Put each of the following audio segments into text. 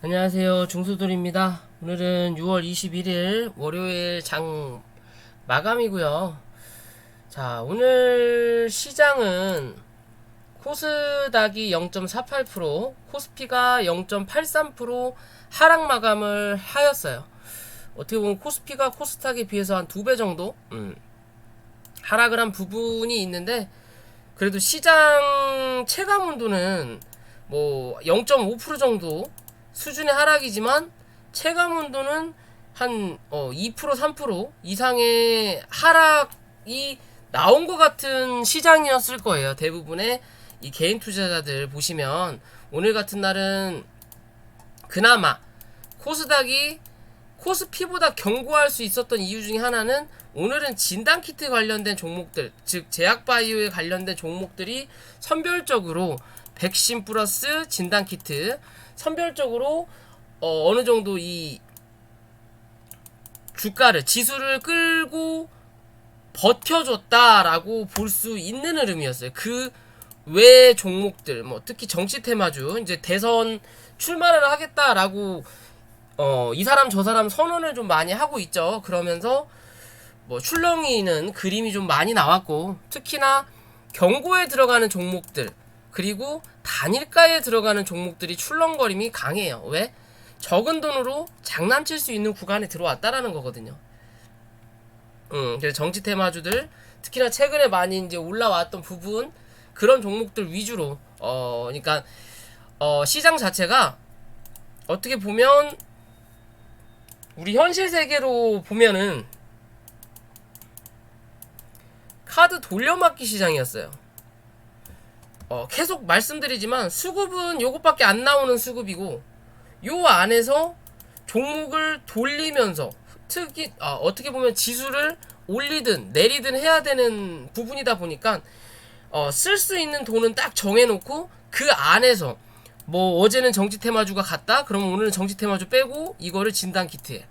안녕하세요. 중수돌입니다. 오늘은 6월 21일 월요일 장 마감이고요. 자, 오늘 시장은 코스닥이 0.48%, 코스피가 0.83% 하락 마감을 하였어요. 어떻게 보면 코스피가 코스닥에 비해서 한 2배 정도 하락을 한 부분이 있는데, 그래도 시장 체감 온도는 뭐 0.5% 정도 수준의 하락이지만 체감 온도는 한 2% 3% 이상의 하락이 나온 것 같은 시장이었을 거예요. 대부분의 이 개인 투자자들 보시면 오늘 같은 날은 그나마 코스닥이 코스피보다 견고할 수 있었던 이유 중에 하나는, 오늘은 진단키트 관련된 종목들, 즉 제약바이오에 관련된 종목들이 선별적으로 백신 플러스 진단키트 선별적으로 어느 정도 이 주가를, 지수를 끌고 버텨줬다라고 볼 수 있는 흐름이었어요. 그 외 종목들, 뭐 특히 정치 테마주, 이제 대선 출마를 하겠다라고 이 사람 저 사람 선언을 좀 많이 하고 있죠. 그러면서 뭐 출렁이는 그림이 좀 많이 나왔고, 특히나 경고에 들어가는 종목들, 그리고 단일가에 들어가는 종목들이 출렁거림이 강해요. 왜? 적은 돈으로 장난칠 수 있는 구간에 들어왔다라는 거거든요. 그래서 정치 테마주들, 특히나 최근에 많이 이제 올라왔던 부분, 그런 종목들 위주로, 그러니까 시장 자체가 어떻게 보면 우리 현실 세계로 보면은 카드 돌려막기 시장이었어요. 계속 말씀드리지만 수급은 요것밖에 안 나오는 수급이고, 요 안에서 종목을 돌리면서 특히 어떻게 보면 지수를 올리든 내리든 해야 되는 부분이다 보니까 쓸 수 있는 돈은 딱 정해놓고, 그 안에서 뭐 어제는 정치 테마주가 갔다, 그러면 오늘은 정치 테마주 빼고 이거를 진단 키트에,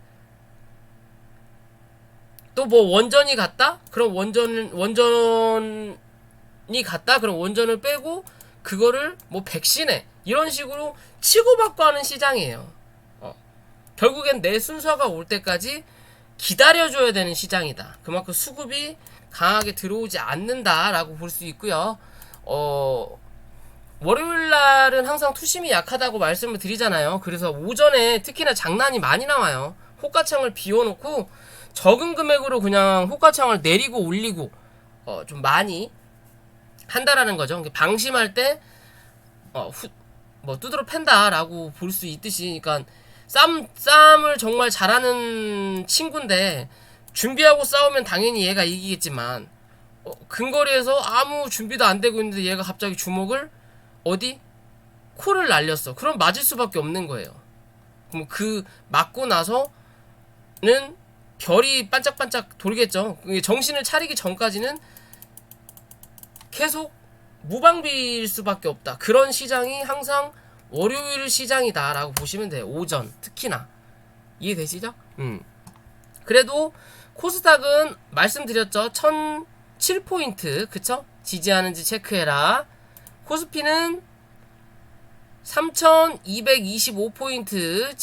또 뭐 원전이 갔다, 그럼 원전이 갔다, 그럼 원전을 빼고 그거를 뭐 백신에, 이런 식으로 치고받고 하는 시장이에요. 결국엔 내 순서가 올 때까지 기다려줘야 되는 시장이다. 그만큼 수급이 강하게 들어오지 않는다라고 볼 수 있고요. 월요일날은 항상 투심이 약하다고 말씀을 드리잖아요. 그래서 오전에 특히나 장난이 많이 나와요. 호가창을 비워놓고 적은 금액으로 그냥 호가창을 내리고 올리고 좀 많이 한다라는 거죠. 방심할 때 뭐 두드러 팬다라고 볼 수 있듯이, 그러니까 싸움을 정말 잘하는 친구인데 준비하고 싸우면 당연히 얘가 이기겠지만, 근거리에서 아무 준비도 안 되고 있는데 얘가 갑자기 주먹을 어디 코를 날렸어. 그럼 맞을 수밖에 없는 거예요. 그럼 그 맞고 나서는 별이 반짝반짝 돌겠죠. 정신을 차리기 전까지는 계속 무방비일 수밖에 없다. 그런 시장이 항상 월요일 시장이다라고 보시면 돼요. 오전 특히나. 이해되시죠? 그래도 코스닥은 말씀드렸죠. 1007포인트, 그쵸? 지지하는지 체크해라. 코스피는 3225포인트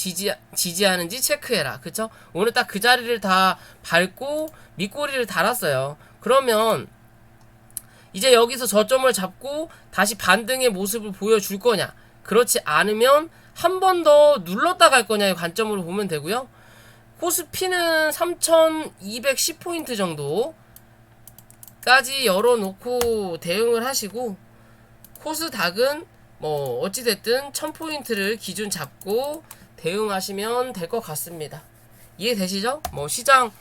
지지하는지 체크해라. 그쵸? 오늘 딱 그 자리를 다 밟고 밑꼬리를 달았어요. 그러면 이제 여기서 저점을 잡고 다시 반등의 모습을 보여줄 거냐, 그렇지 않으면 한 번 더 눌렀다 갈 거냐의 관점으로 보면 되고요. 코스피는 3210포인트 정도까지 열어놓고 대응을 하시고, 코스닥은 뭐 어찌됐든 1000포인트를 기준 잡고 대응하시면 될 것 같습니다. 이해되시죠? 뭐 시장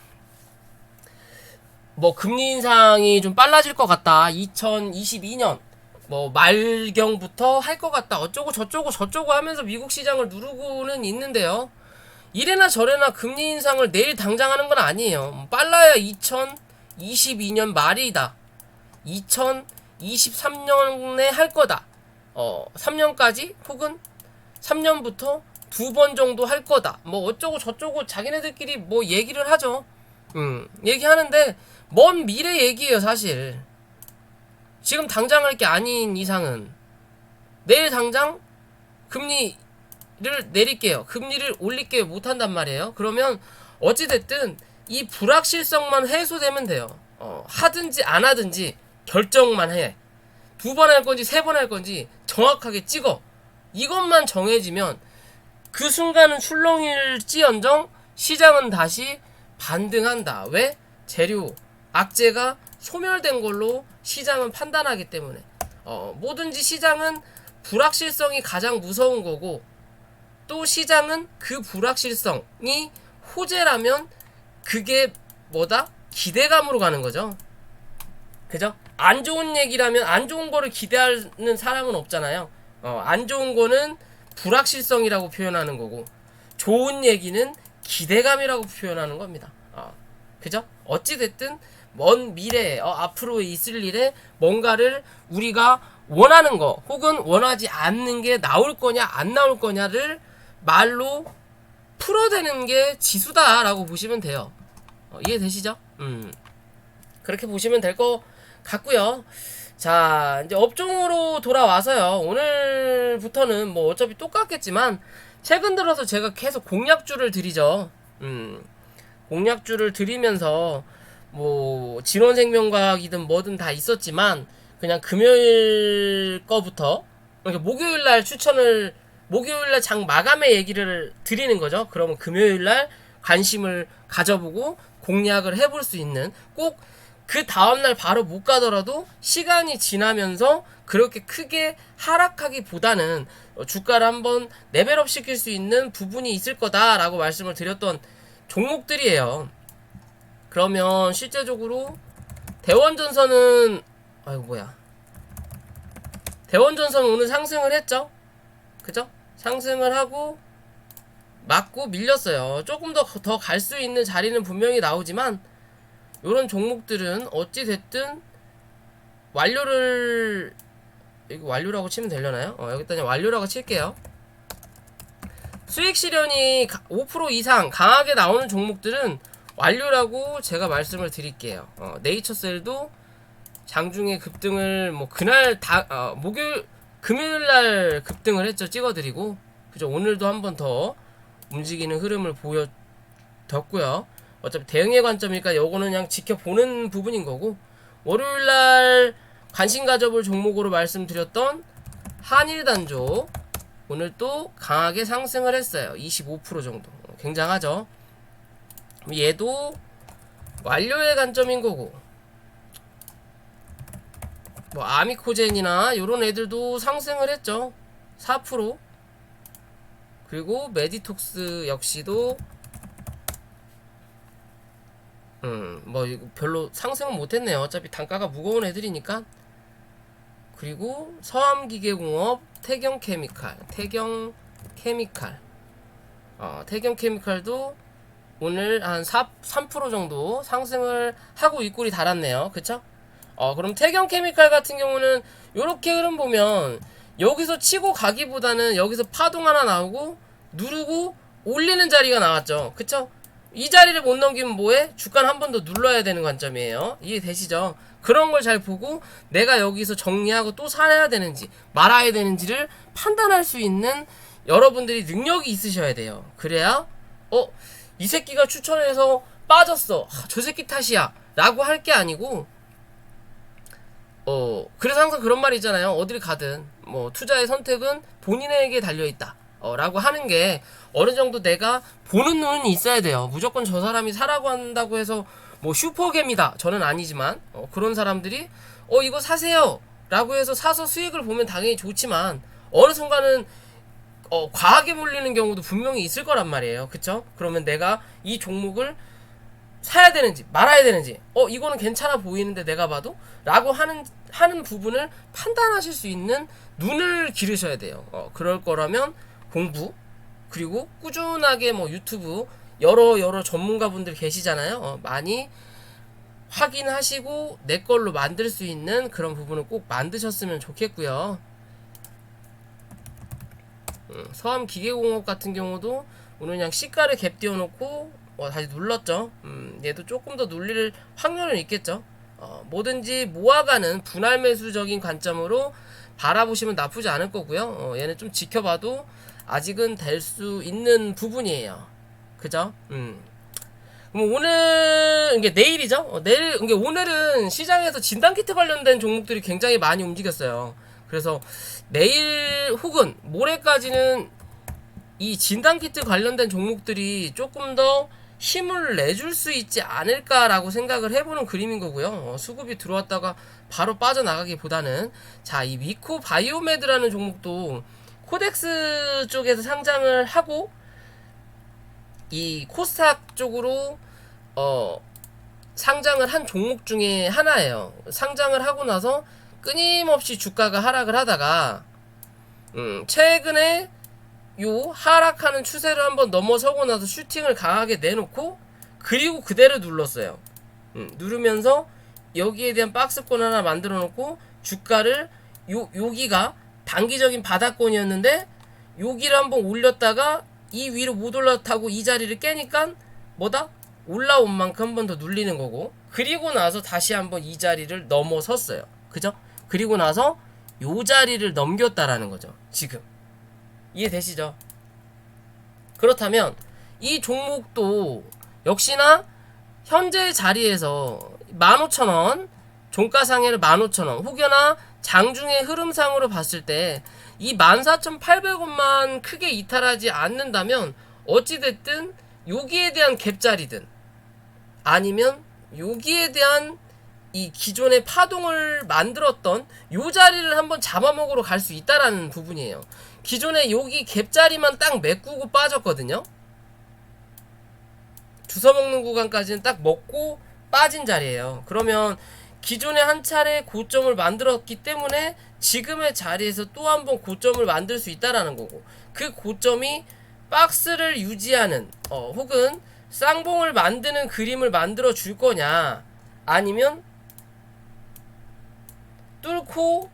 뭐 금리 인상이 좀 빨라질 것 같다, 2022년 뭐 말경부터 할 것 같다, 어쩌고 저쩌고 하면서 미국 시장을 누르고는 있는데요. 이래나 저래나 금리 인상을 내일 당장 하는 건 아니에요. 빨라야 2022년 말이다, 2023년에 할 거다, 3년까지 혹은 3년부터 2번 정도 할 거다, 뭐 어쩌고 저쩌고 자기네들끼리 뭐 얘기를 하죠. 얘기하는데 먼 미래 얘기예요. 사실 지금 당장 할 게 아닌 이상은 내일 당장 금리 내릴게요. 금리를 올릴게요. 못한단 말이에요. 그러면 어찌됐든 이 불확실성만 해소되면 돼요. 하든지 안 하든지 결정만 해. 2번 할 건지 3번 할 건지 정확하게 찍어. 이것만 정해지면 그 순간은 출렁일지언정 시장은 다시 반등한다. 왜? 재료, 악재가 소멸된 걸로 시장은 판단하기 때문에 뭐든지 시장은 불확실성이 가장 무서운 거고, 또 시장은 그 불확실성이 호재라면 그게 뭐다? 기대감으로 가는 거죠. 그죠? 안 좋은 얘기라면 안 좋은 거를 기대하는 사람은 없잖아요. 안 좋은 거는 불확실성이라고 표현하는 거고, 좋은 얘기는 기대감이라고 표현하는 겁니다. 그죠? 어찌됐든 먼 미래에 앞으로 있을 일에 뭔가를 우리가 원하는 거 혹은 원하지 않는 게 나올 거냐 안 나올 거냐를 말로 풀어대는 게 지수다라고 보시면 돼요. 이해되시죠? 그렇게 보시면 될 것 같고요. 자, 이제 업종으로 돌아와서요. 오늘부터는 뭐 어차피 똑같겠지만 최근 들어서 제가 계속 공략주를 드리죠. 공략주를 드리면서 뭐 진원생명과학이든 뭐든 다 있었지만 그냥 금요일 거부터, 그러니까 목요일날 추천을, 목요일날 장 마감의 얘기를 드리는 거죠. 그러면 금요일날 관심을 가져보고 공략을 해볼 수 있는, 꼭 그 다음날 바로 못 가더라도 시간이 지나면서 그렇게 크게 하락하기보다는 주가를 한번 레벨업 시킬 수 있는 부분이 있을 거다라고 말씀을 드렸던 종목들이에요. 그러면 실제적으로 대원전선은, 아이고 뭐야, 대원전선은 오늘 상승을 했죠. 그죠? 상승을 하고 맞고 밀렸어요. 조금 더 갈 수 있는 자리는 분명히 나오지만 요런 종목들은 어찌 됐든 완료를, 이거 완료라고 치면 되려나요? 여기다 그냥 완료라고 칠게요. 수익 실현이 5% 이상 강하게 나오는 종목들은 완료라고 제가 말씀을 드릴게요. 네이처셀도 장중에 급등을 뭐 그날 목요일 금요일날 급등을 했죠. 찍어드리고, 그죠? 오늘도 한 번 더 움직이는 흐름을 보여줬고요. 어차피 대응의 관점이니까 요거는 그냥 지켜보는 부분인 거고, 월요일날 관심 가져볼 종목으로 말씀드렸던 한일단조 오늘 또 강하게 상승을 했어요. 25% 정도. 굉장하죠. 얘도 완료의 관점인 거고, 뭐 아미코젠이나 요런 애들도 상승을 했죠. 4%. 그리고 메디톡스 역시도 뭐 별로 상승은 못했네요. 어차피 단가가 무거운 애들이니까. 그리고 서암기계공업, 태경케미칼도 오늘 한 3% 정도 상승을 하고 윗골이 달았네요. 그쵸? 그럼 태경케미칼 같은 경우는 요렇게 흐름 보면 여기서 치고 가기보다는 여기서 파동 하나 나오고 누르고 올리는 자리가 나왔죠. 그쵸? 이 자리를 못 넘기면 뭐해? 주가는 한 번 더 눌러야 되는 관점이에요. 이해되시죠? 그런 걸 잘 보고 내가 여기서 정리하고 또 사야 되는지 말아야 되는지를 판단할 수 있는 여러분들이 능력이 있으셔야 돼요. 그래야 이 새끼가 추천해서 빠졌어, 저 새끼 탓이야 라고 할 게 아니고, 그래서 항상 그런 말이 있잖아요. 어딜 가든 뭐 투자의 선택은 본인에게 달려있다 라고 하는 게, 어느 정도 내가 보는 눈이 있어야 돼요. 무조건 저 사람이 사라고 한다고 해서 뭐 슈퍼겜이다, 저는 아니지만 그런 사람들이 이거 사세요 라고 해서 사서 수익을 보면 당연히 좋지만 어느 순간은 과하게 몰리는 경우도 분명히 있을 거란 말이에요. 그쵸? 그러면 내가 이 종목을 사야 되는지 말아야 되는지, 이거는 괜찮아 보이는데 내가 봐도 라고 하는 부분을 판단하실 수 있는 눈을 기르셔야 돼요. 그럴 거라면 공부, 그리고 꾸준하게 뭐 유튜브 여러 전문가분들 계시잖아요. 많이 확인하시고 내 걸로 만들 수 있는 그런 부분을 꼭 만드셨으면 좋겠고요. 서암기계공업 같은 경우도 오늘 그냥 시가를 갭 띄워놓고 다시 눌렀죠. 얘도 조금 더 눌릴 확률은 있겠죠. 뭐든지 모아가는 분할 매수적인 관점으로 바라보시면 나쁘지 않을 거고요. 얘는 좀 지켜봐도 아직은 될 수 있는 부분이에요. 그죠? 그럼 오늘 이게 내일이죠? 내일 이게 오늘은 시장에서 진단키트 관련된 종목들이 굉장히 많이 움직였어요. 그래서 내일 혹은 모레까지는 이 진단키트 관련된 종목들이 조금 더 힘을 내줄 수 있지 않을까라고 생각을 해보는 그림인 거고요. 수급이 들어왔다가 바로 빠져나가기보다는, 자, 이 미코 바이오메드라는 종목도 코덱스 쪽에서 상장을 하고 이 코스닥 쪽으로 상장을 한 종목 중에 하나예요. 상장을 하고 나서 끊임없이 주가가 하락을 하다가 최근에 요 하락하는 추세를 한번 넘어서고 나서 슈팅을 강하게 내놓고 그리고 그대로 눌렀어요. 누르면서 여기에 대한 박스권 하나 만들어 놓고 주가를 여기가 단기적인 바닥권이었는데 여기를 한번 올렸다가 이 위로 못 올라타고 이 자리를 깨니까 뭐다? 올라온 만큼 한 번 더 눌리는 거고, 그리고 나서 다시 한번 이 자리를 넘어섰어요. 그죠? 그리고 나서 요 자리를 넘겼다라는 거죠. 지금 이해되시죠? 그렇다면 이 종목도 역시나 현재 자리에서 15,000원, 종가상해를 15,000원, 혹여나 장중의 흐름상으로 봤을 때 이 14,800원만 크게 이탈하지 않는다면 어찌됐든 여기에 대한 갭자리든 아니면 여기에 대한 이 기존의 파동을 만들었던 요 자리를 한번 잡아먹으러 갈 수 있다라는 부분이에요. 기존에 여기 갭자리만 딱 메꾸고 빠졌거든요. 주워먹는 구간까지는 딱 먹고 빠진 자리예요. 그러면 기존에 한 차례 고점을 만들었기 때문에 지금의 자리에서 또 한 번 고점을 만들 수 있다라는 거고, 그 고점이 박스를 유지하는 혹은 쌍봉을 만드는 그림을 만들어 줄 거냐, 아니면 뚫고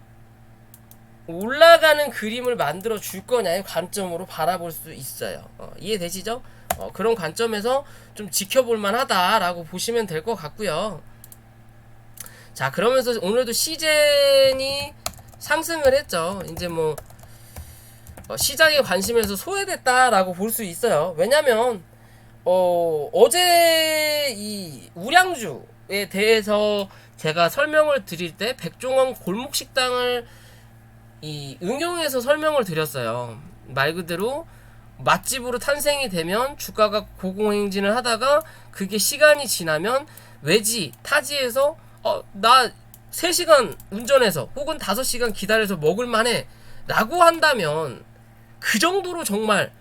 올라가는 그림을 만들어 줄 거냐의 관점으로 바라볼 수 있어요. 이해되시죠? 그런 관점에서 좀 지켜볼 만하다라고 보시면 될 것 같고요. 자, 그러면서 오늘도 시젠이 상승을 했죠. 이제 뭐 시장의 관심에서 소외됐다라고 볼 수 있어요. 왜냐면 어제 이 우량주에 대해서 제가 설명을 드릴 때 백종원 골목식당을 응용해서 설명을 드렸어요. 말 그대로 맛집으로 탄생이 되면 주가가 고공행진을 하다가 그게 시간이 지나면 외지 타지에서 나 3시간 운전해서 혹은 5시간 기다려서 먹을만해 라고 한다면, 그 정도로 정말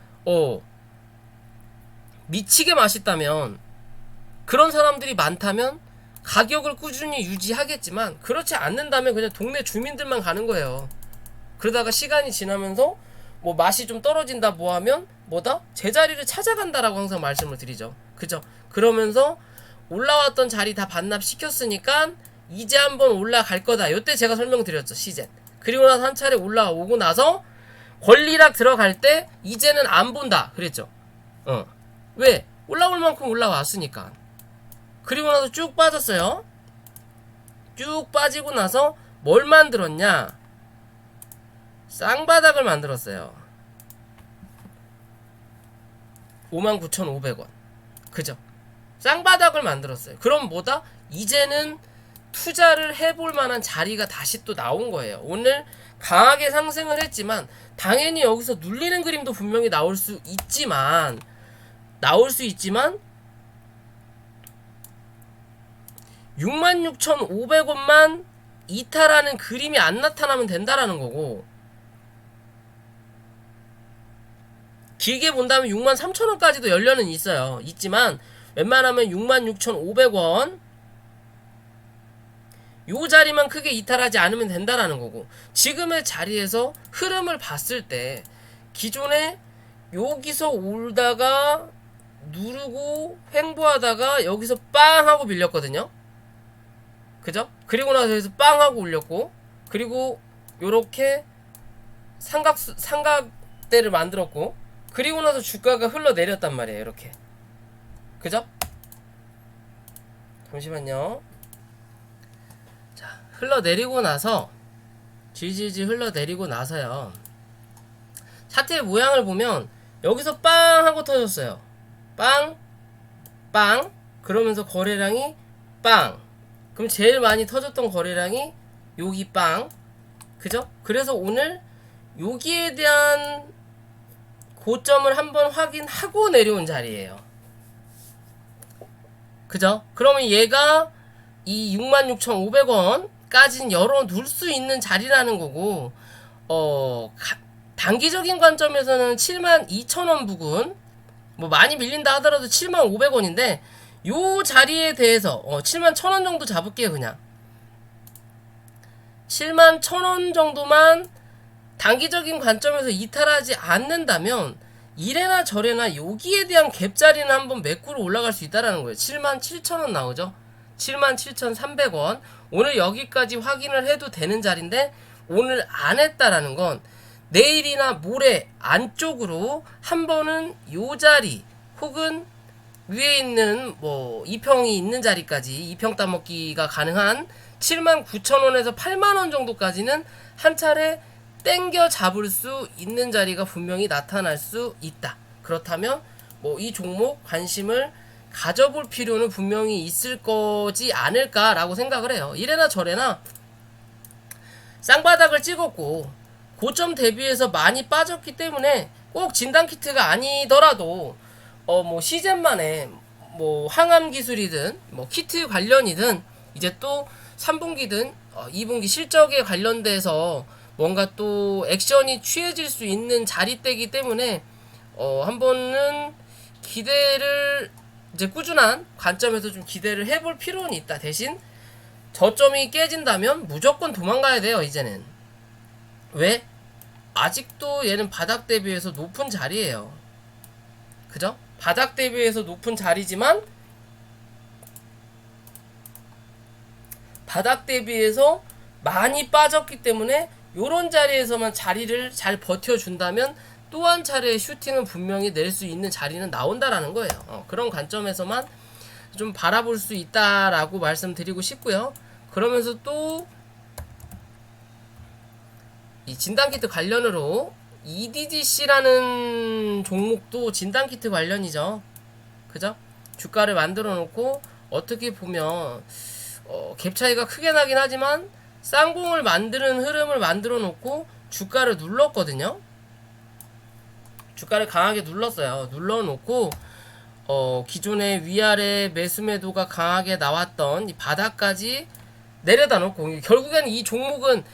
미치게 맛있다면, 그런 사람들이 많다면 가격을 꾸준히 유지하겠지만, 그렇지 않는다면 그냥 동네 주민들만 가는 거예요. 그러다가 시간이 지나면서 뭐 맛이 좀 떨어진다 뭐 하면 뭐다? 제자리를 찾아간다라고 항상 말씀을 드리죠. 그죠? 그러면서 올라왔던 자리 다 반납시켰으니까 이제 한번 올라갈 거다. 요때 제가 설명드렸죠. 시젠. 그리고 나서 한 차례 올라오고 나서 권리락 들어갈 때 이제는 안 본다 그랬죠. 왜? 올라올 만큼 올라왔으니까. 그리고 나서 쭉 빠졌어요. 쭉 빠지고 나서 뭘 만들었냐? 쌍바닥을 만들었어요. 59,500원. 그죠? 쌍바닥을 만들었어요. 그럼 뭐다? 이제는 투자를 해볼 만한 자리가 다시 또 나온 거예요. 오늘 강하게 상승을 했지만 당연히 여기서 눌리는 그림도 분명히 나올 수 있지만 66,500원만 이탈하는 그림이 안 나타나면 된다라는 거고, 길게 본다면 63,000원까지도 열려는 있지만 웬만하면 66,500원 요 자리만 크게 이탈하지 않으면 된다라는 거고, 지금의 자리에서 흐름을 봤을 때 기존에 여기서 올다가 누르고 횡보하다가 여기서 빵 하고 밀렸거든요. 그죠? 그리고 나서 여기서 빵 하고 올렸고, 그리고 요렇게 삼각대를 만들었고, 그리고 나서 주가가 흘러내렸단 말이에요. 이렇게. 그죠? 잠시만요. 자, 흘러내리고 나서 질질질 흘러내리고 나서요. 차트의 모양을 보면 여기서 빵 하고 터졌어요. 빵, 빵. 그러면서 거래량이 빵. 그럼 제일 많이 터졌던 거래량이 여기 빵. 그죠? 그래서 오늘 여기에 대한 고점을 한번 확인하고 내려온 자리예요. 그죠? 그러면 얘가 이 66,500원까지는 열어둘 수 있는 자리라는 거고, 단기적인 관점에서는 72,000원 부근, 뭐 많이 밀린다 하더라도 75,500원인데, 요 자리에 대해서 71,000원 정도 잡을게요. 그냥 71,000원 정도만 단기적인 관점에서 이탈하지 않는다면 이래나 저래나 여기에 대한 갭자리는 한번 매꾸로 올라갈 수 있다라는 거예요. 77,000원 나오죠. 77,300원. 오늘 여기까지 확인을 해도 되는 자리인데 오늘 안 했다라는 건 내일이나 모레 안쪽으로 한 번은 요 자리 혹은 위에 있는 뭐 2평이 있는 자리까지 2평 따먹기가 가능한 79,000원에서 80,000원 정도까지는 한 차례 땡겨 잡을 수 있는 자리가 분명히 나타날 수 있다. 그렇다면 뭐 이 종목 관심을 가져볼 필요는 분명히 있을 거지 않을까라고 생각을 해요. 이래나 저래나 쌍바닥을 찍었고 고점 대비해서 많이 빠졌기 때문에 꼭 진단키트가 아니더라도 뭐 시젠만의 뭐 항암 기술이든 뭐 키트 관련이든 이제 또 3분기든 2분기 실적에 관련돼서 뭔가 또 액션이 취해질 수 있는 자리대이기 때문에 한 번은 기대를 이제 꾸준한 관점에서 좀 기대를 해볼 필요는 있다. 대신 저점이 깨진다면 무조건 도망가야 돼요. 이제는 왜? 아직도 얘는 바닥 대비해서 높은 자리예요. 그죠? 바닥 대비해서 높은 자리지만 바닥 대비해서 많이 빠졌기 때문에 요런 자리에서만 자리를 잘 버텨준다면 또 한 차례의 슈팅은 분명히 낼 수 있는 자리는 나온다라는 거예요. 그런 관점에서만 좀 바라볼 수 있다라고 말씀드리고 싶고요. 그러면서 또 이 진단키트 관련으로 EDGC라는 종목도 진단키트 관련이죠. 그죠? 주가를 만들어 놓고 어떻게 보면 갭 차이가 크게 나긴 하지만 쌍봉을 만드는 흐름을 만들어 놓고 주가를 눌렀거든요. 주가를 강하게 눌렀어요. 눌러 놓고 기존의 위아래 매수 매도가 강하게 나왔던 이 바닥까지 내려다 놓고 결국에는 이 종목은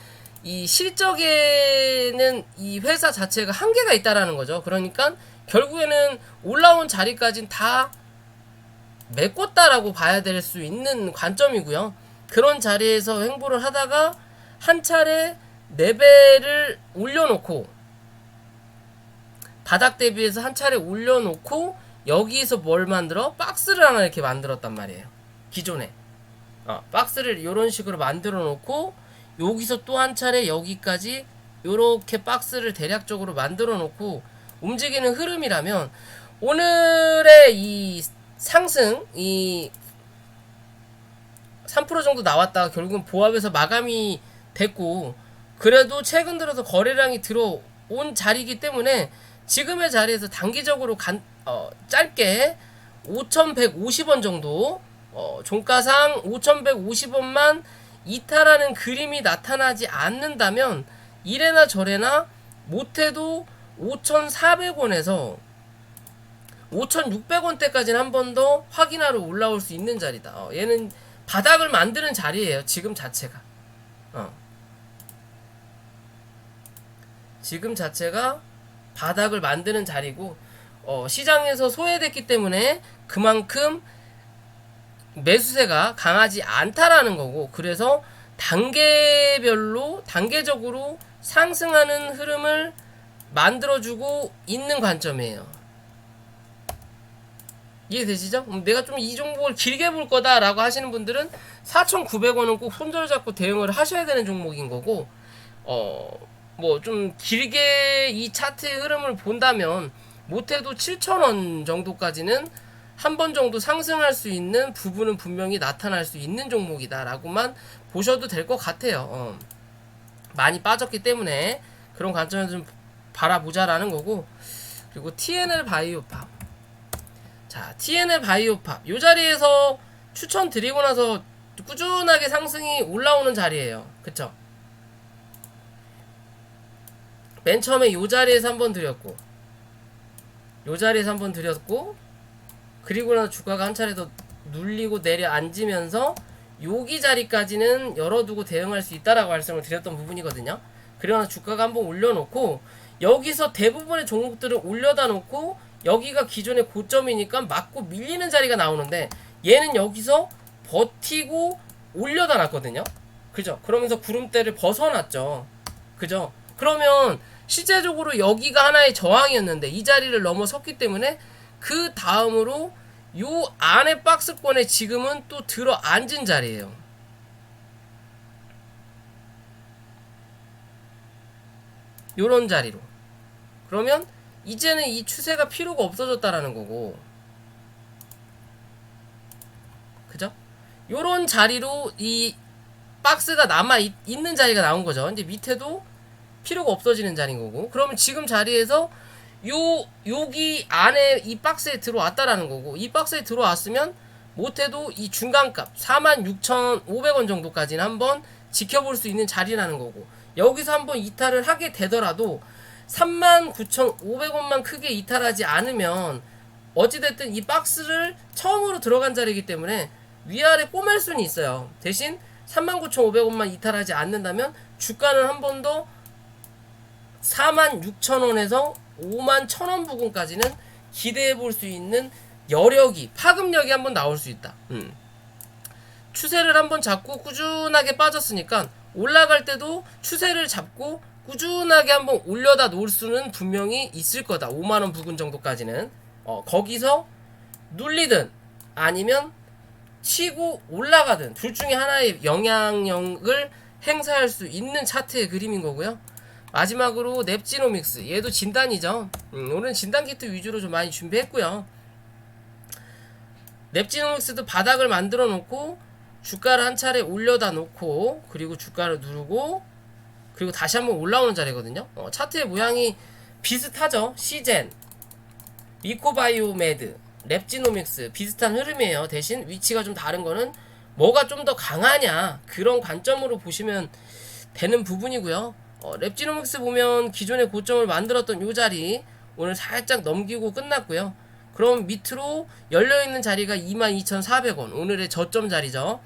이 실적에는 이 회사 자체가 한계가 있다라는 거죠. 그러니까 결국에는 올라온 자리까지는 다 메꿨다라고 봐야 될 수 있는 관점이고요. 그런 자리에서 횡보를 하다가 한 차례 레벨을 올려놓고 바닥 대비해서 한 차례 올려놓고 여기서 뭘 만들어? 박스를 하나 이렇게 만들었단 말이에요. 기존에 박스를 이런 식으로 만들어 놓고 여기서 또 한 차례 여기까지 요렇게 박스를 대략적으로 만들어 놓고 움직이는 흐름이라면 오늘의 이 상승 이 3% 정도 나왔다가 결국은 보합에서 마감이 됐고 그래도 최근 들어서 거래량이 들어온 자리이기 때문에 지금의 자리에서 단기적으로 짧게 5,150원 정도 종가상 5,150원만 이탈하는 그림이 나타나지 않는다면 이래나 저래나 못해도 5,400원에서 5,600원대까지는 한 번 더 확인하러 올라올 수 있는 자리다. 얘는 바닥을 만드는 자리예요. 지금 자체가. 지금 자체가 바닥을 만드는 자리고 시장에서 소외됐기 때문에 그만큼 매수세가 강하지 않다라는 거고 그래서 단계별로 단계적으로 상승하는 흐름을 만들어주고 있는 관점이에요. 이해되시죠? 내가 좀 이 종목을 길게 볼 거다라고 하시는 분들은 4,900원은 꼭 손절잡고 대응을 하셔야 되는 종목인 거고 뭐 좀 길게 이 차트의 흐름을 본다면 못해도 7,000원 정도까지는 한 번 정도 상승할 수 있는 부분은 분명히 나타날 수 있는 종목이다 라고만 보셔도 될 것 같아요. 많이 빠졌기 때문에 그런 관점에서 좀 바라보자라는 거고. 그리고 TNL 바이오팝. 자, TNL 바이오팝. 요 자리에서 추천드리고 나서 꾸준하게 상승이 올라오는 자리예요. 그쵸? 맨 처음에 요 자리에서 한번 드렸고, 요 자리에서 한번 드렸고, 그리고 나서 주가가 한 차례 더 눌리고 내려앉으면서 여기 자리까지는 열어두고 대응할 수 있다라고 말씀을 드렸던 부분이거든요. 그리고 나서 주가가 한번 올려놓고, 여기서 대부분의 종목들을 올려다 놓고, 여기가 기존의 고점이니까 맞고 밀리는 자리가 나오는데, 얘는 여기서 버티고 올려다 놨거든요. 그죠? 그러면서 구름대를 벗어났죠. 그죠? 그러면 실제적으로 여기가 하나의 저항이었는데 이 자리를 넘어섰기 때문에 그 다음으로 요 안에 박스권에 지금은 또 들어 앉은 자리예요. 요런 자리로. 그러면 이제는 이 추세가 필요가 없어졌다라는 거고, 그죠? 요런 자리로 이 박스가 남아 있는 자리가 나온 거죠. 근데 밑에도 필요가 없어지는 자리인 거고, 그러면 지금 자리에서 여기 안에 이 박스에 들어왔다라는 거고, 이 박스에 들어왔으면 못해도 이 중간값 46,500원 정도까지는 한번 지켜볼 수 있는 자리라는 거고, 여기서 한번 이탈을 하게 되더라도 39,500원만 크게 이탈하지 않으면 어찌됐든 이 박스를 처음으로 들어간 자리이기 때문에 위아래 꼬맬 수는 있어요. 대신 39,500원만 이탈하지 않는다면 주가는 한 번 더 46,000원에서 51,000원 부근까지는 기대해 볼 수 있는 여력이, 파급력이 한번 나올 수 있다. 추세를 한번 잡고 꾸준하게 빠졌으니까 올라갈 때도 추세를 잡고 꾸준하게 한번 올려다 놓을 수는 분명히 있을 거다. 5만원 부근 정도까지는. 거기서 눌리든 아니면 치고 올라가든 둘 중에 하나의 영향력을 행사할 수 있는 차트의 그림인 거고요. 마지막으로 넵지노믹스, 얘도 진단이죠. 오늘은 진단 키트 위주로 좀 많이 준비했고요. 넵지노믹스도 바닥을 만들어 놓고 주가를 한 차례 올려다 놓고, 그리고 주가를 누르고, 그리고 다시 한번 올라오는 자리거든요. 차트의 모양이 비슷하죠. 시젠, 미코바이오메드, 렙지노믹스 비슷한 흐름이에요. 대신 위치가 좀 다른 거는 뭐가 좀 더 강하냐, 그런 관점으로 보시면 되는 부분이고요. 렙지노믹스 보면 기존의 고점을 만들었던 요 자리 오늘 살짝 넘기고 끝났고요. 그럼 밑으로 열려있는 자리가 22,400원, 오늘의 저점 자리죠.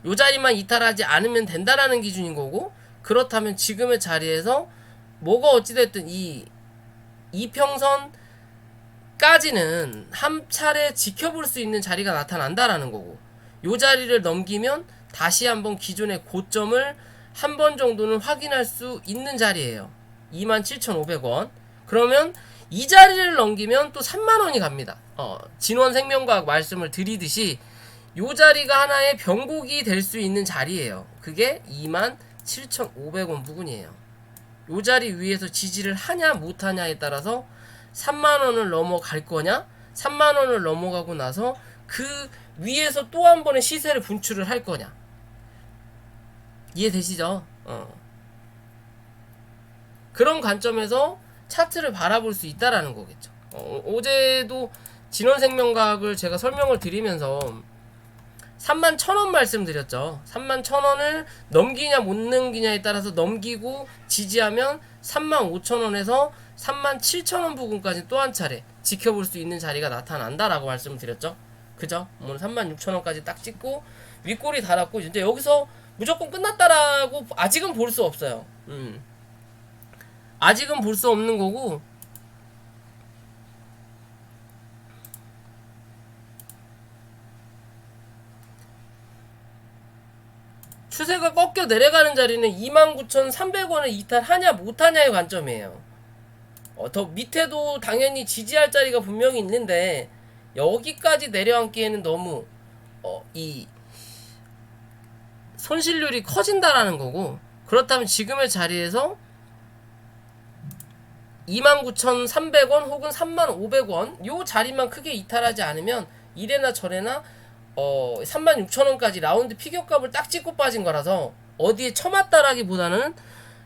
요 자리만 이탈하지 않으면 된다라는 기준인 거고, 그렇다면 지금의 자리에서 뭐가 어찌됐든 이 이평선까지는 한 차례 지켜볼 수 있는 자리가 나타난다라는 거고, 요 자리를 넘기면 다시 한번 기존의 고점을 한 번 정도는 확인할 수 있는 자리예요. 27,500원. 그러면 이 자리를 넘기면 또 3만원이 갑니다. 진원생명과학 말씀을 드리듯이 요 자리가 하나의 변곡이 될 수 있는 자리예요. 그게 27,500원 부근이에요. 요 자리 위에서 지지를 하냐 못하냐에 따라서 3만원을 넘어갈 거냐, 3만원을 넘어가고 나서 그 위에서 또 한 번의 시세를 분출을 할 거냐. 이해되시죠? 그런 관점에서 차트를 바라볼 수 있다라는 거겠죠. 어제도 진원생명과학을 제가 설명을 드리면서 31,000원 말씀드렸죠. 31,000원을 넘기냐 못 넘기냐에 따라서 넘기고 지지하면 35,000원에서 37,000원 부근까지 또 한 차례 지켜볼 수 있는 자리가 나타난다라고 말씀을 드렸죠. 그죠? 오늘 36,000원까지 딱 찍고 윗골이 달았고, 이제 여기서 무조건 끝났다라고 아직은 볼 수 없어요. 아직은 볼 수 없는 거고, 추세가 꺾여 내려가는 자리는 29,300원을 이탈하냐 못하냐의 관점이에요. 더 밑에도 당연히 지지할 자리가 분명히 있는데 여기까지 내려앉기에는 너무 이 손실률이 커진다라는 거고, 그렇다면 지금의 자리에서 29,300원 혹은 35,500원 요 자리만 크게 이탈하지 않으면 이래나 저래나 36,000원까지 라운드 피겨값을 딱 찍고 빠진 거라서 어디에 처맞다라기보다는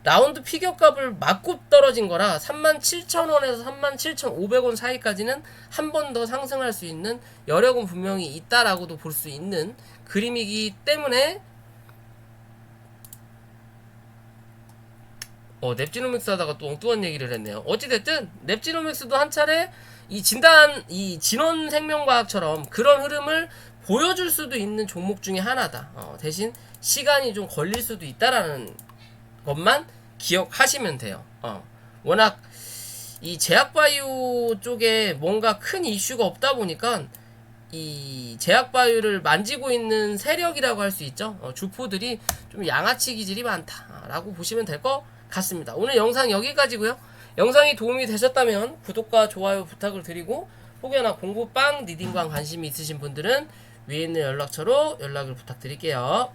라운드 피겨 값을 맞고 떨어진 거라 37,000원에서 37,500원 사이까지는 한 번 더 상승할 수 있는 여력은 분명히 있다라고도 볼 수 있는 그림이기 때문에 넵지노믹스 하다가 또 엉뚱한 얘기를 했네요. 어찌됐든 넵지노믹스도 한 차례 이 진원생명과학처럼 그런 흐름을 보여줄 수도 있는 종목 중에 하나다. 대신 시간이 좀 걸릴 수도 있다라는 것만 기억하시면 돼요. 워낙 이 제약바이오 쪽에 뭔가 큰 이슈가 없다 보니까 이 제약바이오를 만지고 있는 세력이라고 할 수 있죠. 주포들이 좀 양아치 기질이 많다라고 보시면 될 것 같습니다. 오늘 영상 여기까지고요. 영상이 도움이 되셨다면 구독과 좋아요 부탁을 드리고 혹여나 공부빵 리딩방 관심이 있으신 분들은 위에 있는 연락처로 연락을 부탁드릴게요.